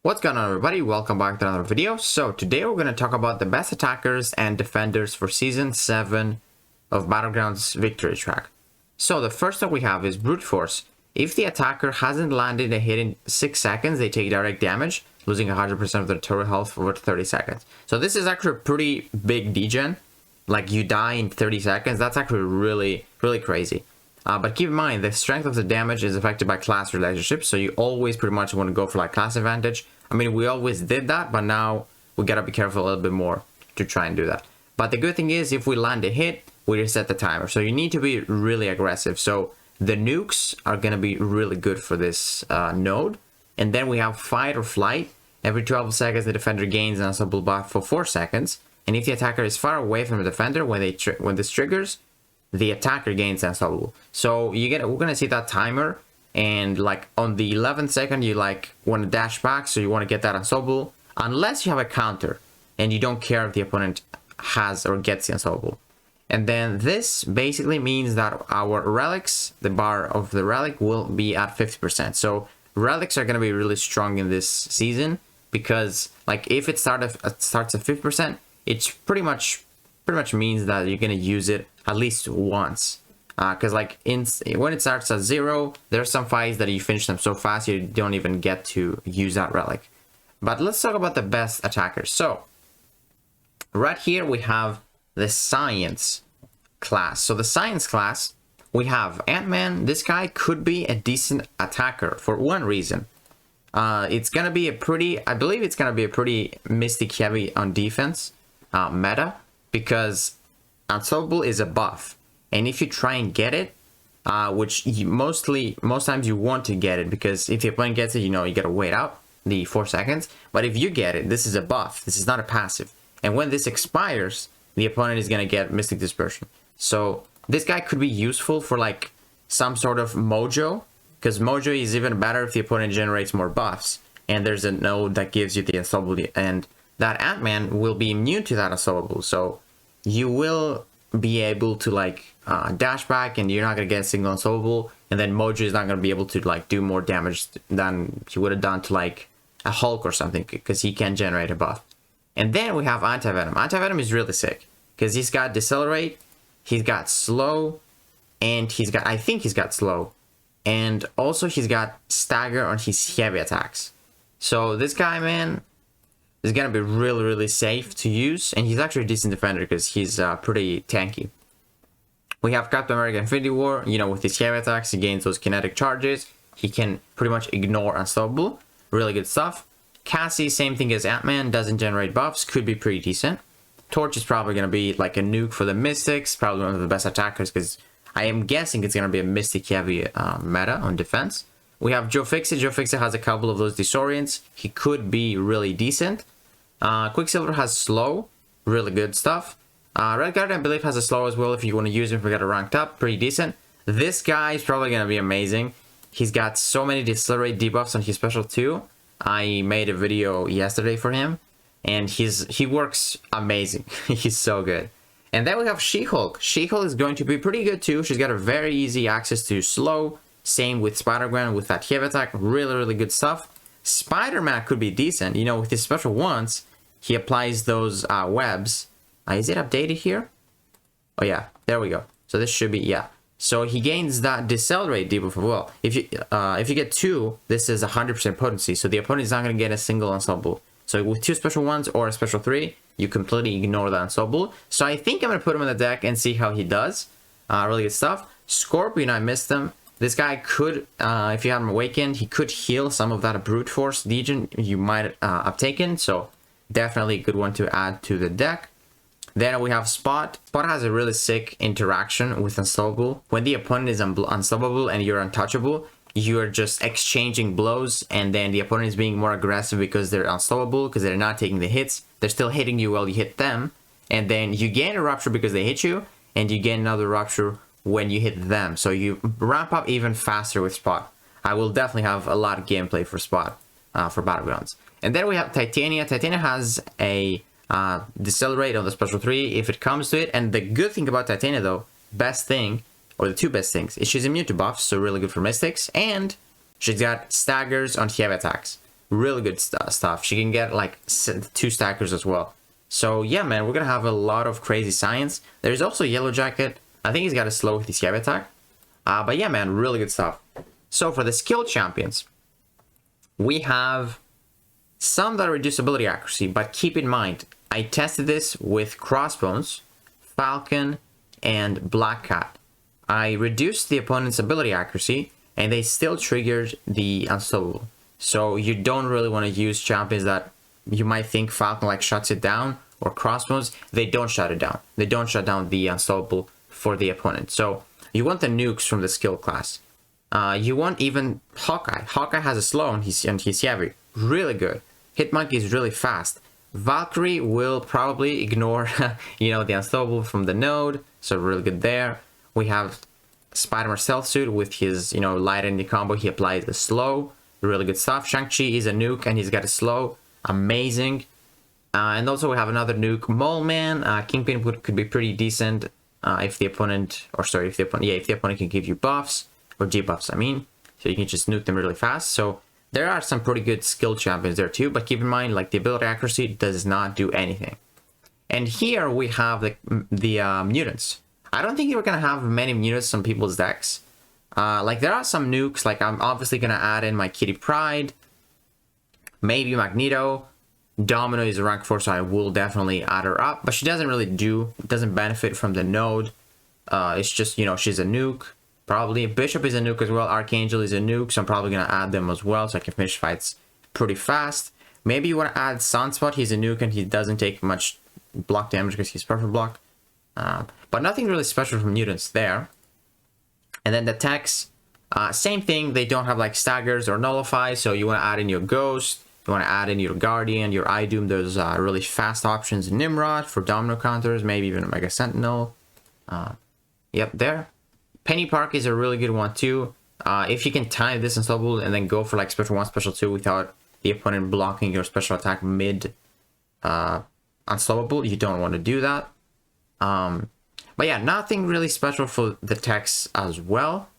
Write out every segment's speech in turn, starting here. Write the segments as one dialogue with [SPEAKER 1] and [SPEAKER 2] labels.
[SPEAKER 1] What's going on, everybody? Welcome back to another video. So today we're going to talk about the best attackers and defenders for Season 7 of Battlegrounds Victory Track. So the first that we have is Brute Force. If the attacker hasn't landed a hit in 6 seconds, they take direct damage, losing 100% of their total health for 30 seconds. So this is actually a pretty big degen. Like, you die in 30 seconds. That's actually really crazy. But keep in mind, the strength of the damage is affected by class relationships, so you always pretty much want to go for like class advantage. I mean, we always did that, but now we gotta be careful a little bit more to try and do that. But the good thing is, if we land a hit, we reset the timer. So you need to be really aggressive. So the nukes are gonna be really good for this node. And then we have Fight or Flight. Every 12 seconds, the defender gains an unstoppable buff for 4 seconds. And if the attacker is far away from the defender when this triggers, the attacker gains unstoppable. So we're gonna see that timer, and like on the 11th second you like want to dash back, so you want to get that unstoppable, unless you have a counter and you don't care if the opponent has or gets the unstoppable. And then this basically means that our relics, the bar of the relic, will be at 50%. So relics are gonna be really strong in this season, because like if it starts at 50%, it's pretty much means that you're gonna use it at least once, because like when it starts at 0, there's some fights that you finish them so fast you don't even get to use that relic. But let's talk about the best attackers. So right here we have the science class. So the science class, we have Ant-Man. This guy could be a decent attacker for one reason. It's gonna be I believe it's gonna be a pretty mystic heavy on defense meta, because unstoppable is a buff, and if you try and get it, which most times you want to get it, because if the opponent gets it, you gotta wait out the 4 seconds. But if you get it, this is a buff, this is not a passive, and when this expires, the opponent is gonna get Mystic Dispersion. So this guy could be useful for like some sort of mojo, because mojo is even better if the opponent generates more buffs, and there's a node that gives you the unstoppable, and that Ant-Man will be immune to that unstoppable. So you will be able to like dash back, and you're not going to get a single unstoppable, and then Mojo is not going to be able to like do more damage than he would have done to like a Hulk or something, because he can generate a buff. And then we have Anti-Venom. Anti-Venom is really sick, because he's got Decelerate, he's got Slow, and I think he's got Slow, and also he's got Stagger on his heavy attacks. So this guy, man, is gonna be really safe to use, and he's actually a decent defender because he's pretty tanky. We have Captain America Infinity War. With his heavy attacks, he gains those kinetic charges. He can pretty much ignore unstoppable. Really good stuff. Cassie, same thing as Ant-Man, doesn't generate buffs, could be pretty decent. Torch is probably gonna be like a nuke for the Mystics, probably one of the best attackers, because I am guessing it's gonna be a Mystic heavy meta on defense. We have Joe Fixit. Joe Fixit has a couple of those disorients. He could be really decent. Quicksilver has Slow, really good stuff. Red Guardian, I believe, has a Slow as well if you want to use him for get ranked up, pretty decent. This guy is probably going to be amazing. He's got so many Decelerate debuffs on his special too. I made a video yesterday for him, and he works amazing. He's so good. And then we have She-Hulk. She-Hulk is going to be pretty good too. She's got a very easy access to Slow. Same with Spider-Man with that heavy attack. Really good stuff. Spider-Man could be decent. With his special ones, he applies those webs. Is it updated here? Oh yeah, there we go. So this should be, yeah. So he gains that Decelerate debuff as well. If you get 2, this is 100% potency. So the opponent is not going to get a single unstoppable. So with 2 special ones or a special 3, you completely ignore that unstoppable. So I think I'm going to put him in the deck and see how he does. Really good stuff. Scorpion, I missed him. This guy could, if you have him awakened, he could heal some of that Brute Force degen you might have taken. So definitely a good one to add to the deck. Then we have Spot. Spot has a really sick interaction with Unstoppable. When the opponent is unstoppable and you're untouchable, you're just exchanging blows, and then the opponent is being more aggressive because they're unstoppable, because they're not taking the hits. They're still hitting you while you hit them. And then you gain a Rupture because they hit you, and you gain another Rupture when you hit them. So you ramp up even faster with Spot. I will definitely have a lot of gameplay for Spot for Battlegrounds. And then we have Titania. Titania has a Decelerate on the special 3 if it comes to it. And the good thing about Titania though, best thing, or the 2 best things, is she's immune to buffs, so really good for Mystics, and she's got Staggers on heavy attacks. really good stuff. She can get like 2 stackers as well. So yeah, man, we're gonna have a lot of crazy science. There's also Yellow Jacket. I think he's got a slow with his heavy attack. But yeah, man, really good stuff. So for the skill champions, we have some that reduce ability accuracy, but keep in mind, I tested this with Crossbones, Falcon, and Black Cat. I reduced the opponent's ability accuracy, and they still triggered the Unstoppable. So you don't really want to use champions that you might think Falcon like shuts it down, or Crossbones. They don't shut it down. They don't shut down the Unstoppable for the opponent. So you want the nukes from the skill class. You want even Hawkeye. Hawkeye has a slow and he's heavy. Really good. Hitmonkey is really fast. Valkyrie will probably ignore, you know, the Unstoppable from the node. So really good there. We have Spider-Man Stealth Suit with his, you know, light energy combo. He applies the slow. Really good stuff. Shang-Chi is a nuke and he's got a slow. Amazing. And also we have another nuke. Mole Man. Kingpin could be pretty decent if the opponent, if the opponent can give you buffs. Or debuffs, I mean. So you can just nuke them really fast. So there are some pretty good skill champions there too. But keep in mind, like, the ability accuracy does not do anything. And here we have the mutants. I don't think we're going to have many mutants on people's decks. Like, there are some nukes. Like, I'm obviously going to add in my Kitty Pryde. Maybe Magneto. Domino is a rank 4, so I will definitely add her up. But she doesn't benefit from the node. It's just, you know, she's a nuke. Probably. Bishop is a nuke as well. Archangel is a nuke, so I'm probably going to add them as well so I can finish fights pretty fast. Maybe you want to add Sunspot. He's a nuke and he doesn't take much block damage because he's perfect block. But nothing really special from mutants there. And then the techs, same thing. They don't have like staggers or nullify, so you want to add in your Ghost. You want to add in your Guardian, your Doom. There's really fast options. Nimrod for Domino counters, maybe even a Mega Sentinel. Yep, there. Penny Park is a really good one too. If you can time this Unstoppable and then go for like special 1, special 2 without the opponent blocking your special attack mid Unstoppable, you don't want to do that. But yeah, nothing really special for the techs as well.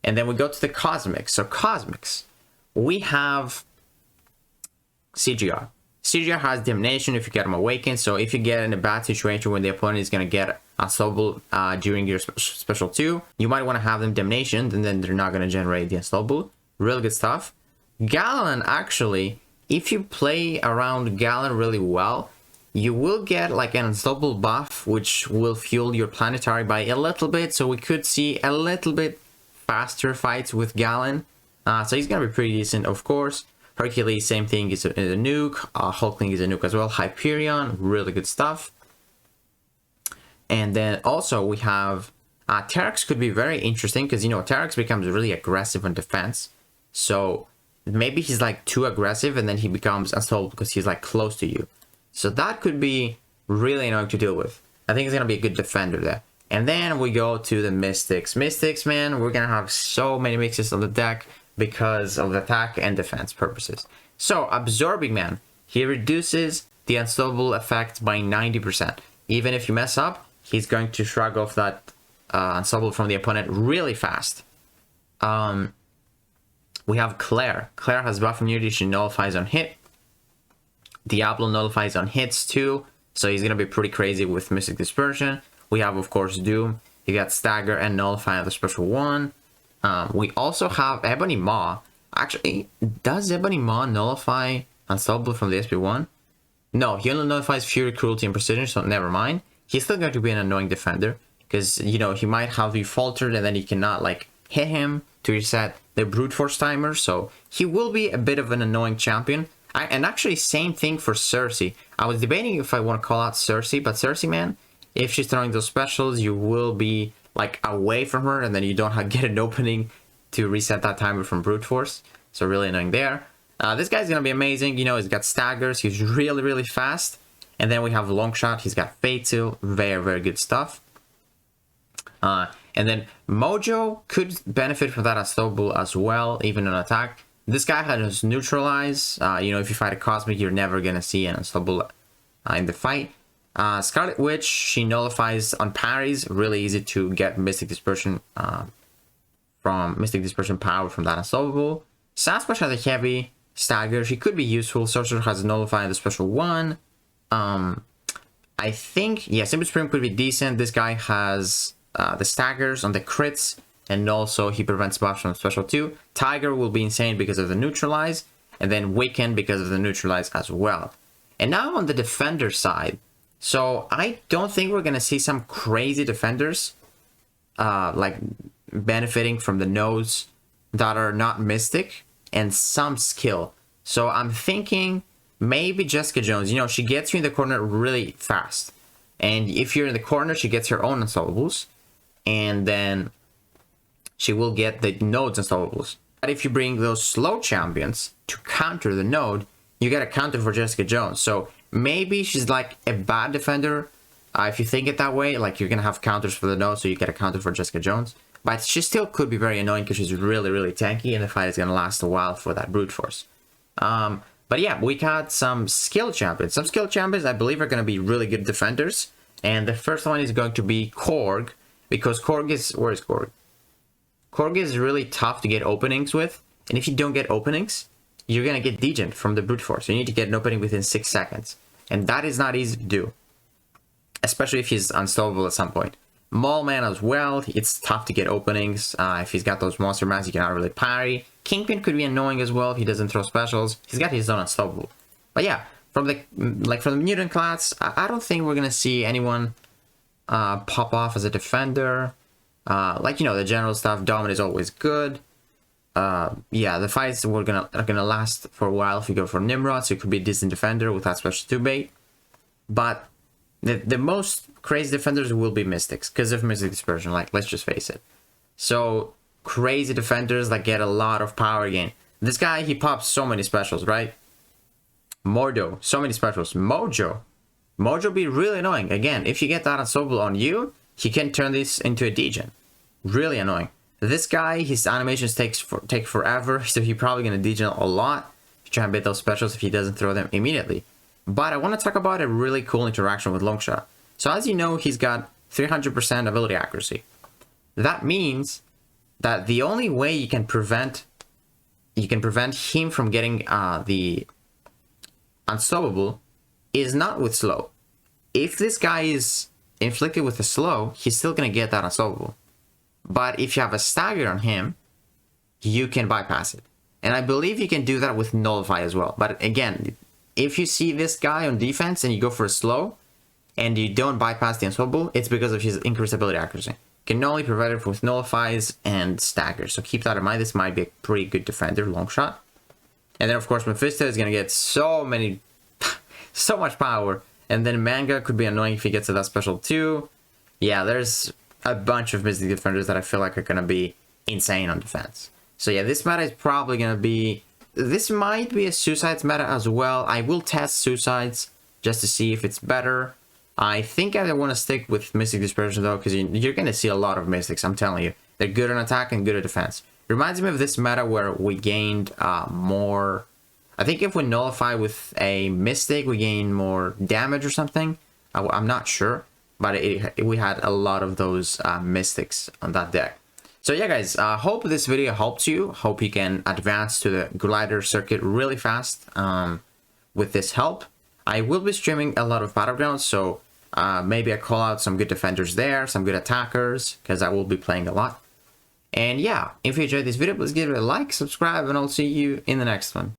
[SPEAKER 1] And then we go to the Cosmics. So Cosmics, we have CGR. CGR has Damnation if you get them awakened. So if you get in a bad situation when the opponent is going to get Unstoppable during your special 2, you might want to have them Damnation, and then they're not going to generate the Unstoppable. Really good stuff. Gallon, actually, if you play around Gallon really well, you will get like an Unstoppable buff, which will fuel your Planetary by a little bit. So we could see a little bit faster fights with Gallon. So he's going to be pretty decent, of course. Hercules, same thing, is a nuke. Hulkling is a nuke as well. Hyperion, really good stuff. And then also we have Terex could be very interesting because, you know, Terex becomes really aggressive on defense. So maybe he's like too aggressive and then he becomes unstoppable because he's like close to you. So that could be really annoying to deal with. I think he's going to be a good defender there. And then we go to the Mystics. Mystics, man, we're going to have so many mixes on the deck because of the attack and defense purposes. So Absorbing Man, he reduces the unstoppable effect by 90%. Even if you mess up, he's going to shrug off that unstoppable from the opponent really fast. We have Claire. Claire has buff immunity. She nullifies on hit. Diablo nullifies on hits too. So he's going to be pretty crazy with Mystic Dispersion. We have, of course, Doom. You got Stagger and Nullify on the special 1. We also have Ebony Maw. Actually, does Ebony Maw nullify Unstoppable from the SP1? No, he only nullifies Fury, Cruelty, and Precision, so never mind. He's still going to be an annoying defender, because, you know, he might have you faltered and then you cannot, like, hit him to reset the Brute Force timer, so he will be a bit of an annoying champion. And actually, same thing for Cersei. I was debating if I want to call out Cersei, but Cersei, man, if she's throwing those specials, you will be, like, away from her, and then you don't get an opening to reset that timer from Brute Force. So really annoying there. This guy's going to be amazing. You know, he's got staggers. He's really, really fast. And then we have Longshot. He's got Fatal. Very, very good stuff. And then Mojo could benefit from that Unstoppable as well, even on attack. This guy has Neutralize. You know, if you fight a Cosmic, you're never going to see an Unstoppable in the fight. Scarlet Witch, she nullifies on parries. Really easy to get Mystic Dispersion from Mystic Dispersion power from that Unstoppable. Sasquatch has a heavy. Stagger, she could be useful. Sorcerer has Nullify and the special one. I think, yeah, Simple Spring could be decent. This guy has the staggers on the crits, and also he prevents buffs from special 2. Tiger will be insane because of the neutralize, and then Weaken because of the neutralize as well. And now on the defender side, so I don't think we're going to see some crazy defenders like benefiting from the nodes that are not Mystic and some skill. So I'm thinking maybe Jessica Jones, you know, she gets you in the corner really fast. And if you're in the corner, she gets her own unstopables. And then she will get the node's unstopables. But if you bring those slow champions to counter the node, you get a counter for Jessica Jones. So maybe she's like a bad defender. If you think it that way, like you're going to have counters for the node, so you get a counter for Jessica Jones. But she still could be very annoying because she's really, really tanky, and the fight is going to last a while for that brute force. But yeah, we got some skill champions. Some skill champions I believe are going to be really good defenders. And the first one is going to be Korg, because Korg is... Where is Korg? Korg is really tough to get openings with. And if you don't get openings, you're going to get degen from the brute force. You need to get an opening within 6 seconds. And that is not easy to do, especially if he's unstoppable at some point. Maulman as well, it's tough to get openings. If he's got those monster masks, you cannot really parry. Kingpin could be annoying as well if he doesn't throw specials. He's got his own unstoppable. But yeah, from the mutant class, I don't think we're gonna see anyone pop off as a defender. Like, you know, the general stuff, Dominate is always good. Yeah, the fights are gonna last for a while if you go for Nimrod, so it could be a decent defender with that special 2 bait. But the most crazy defenders will be Mystics because of Mystic Dispersion, like, let's just face it. So crazy defenders that get a lot of power gain. This guy, he pops so many specials, right? Mordo, so many specials. Mojo be really annoying. Again, if you get that unstoppable on you, he can turn this into a degen. Really annoying. This guy, his animations take forever, so he's probably gonna degen a lot to try and beat those specials if he doesn't throw them immediately. But I want to talk about a really cool interaction with Longshot. So as you know, he's got 300% ability accuracy. That means that the only way you can prevent him from getting the unstoppable is not with slow. If this guy is inflicted with a slow, he's still gonna get that unstoppable. But if you have a stagger on him, you can bypass it. And I believe you can do that with Nullify as well. But again, if you see this guy on defense and you go for a slow, and you don't bypass the unstoppable, it's because of his increased ability accuracy. You can only prevent it with Nullifies and Staggers. So keep that in mind. This might be a pretty good defender, Longshot. And then of course Mephisto is gonna get so much power. And then Manga could be annoying if he gets to that special 2. Yeah, there's a bunch of Mystic defenders that I feel like are gonna be insane on defense. So yeah, this meta is probably gonna be... This might be a Suicides meta as well. I will test Suicides just to see if it's better. I think I want to stick with Mystic Dispersion though, because you're going to see a lot of Mystics, I'm telling you. They're good on attack and good at defense. Reminds me of this meta where we gained more... I think if we nullify with a Mystic, we gain more damage or something. I'm not sure, but we had a lot of those Mystics on that deck. So yeah guys, hope this video helped you. Hope you can advance to the glider circuit really fast with this help. I will be streaming a lot of Battlegrounds, so maybe I call out some good defenders there, some good attackers, because I will be playing a lot. And yeah, if you enjoyed this video, please give it a like, subscribe, and I'll see you in the next one.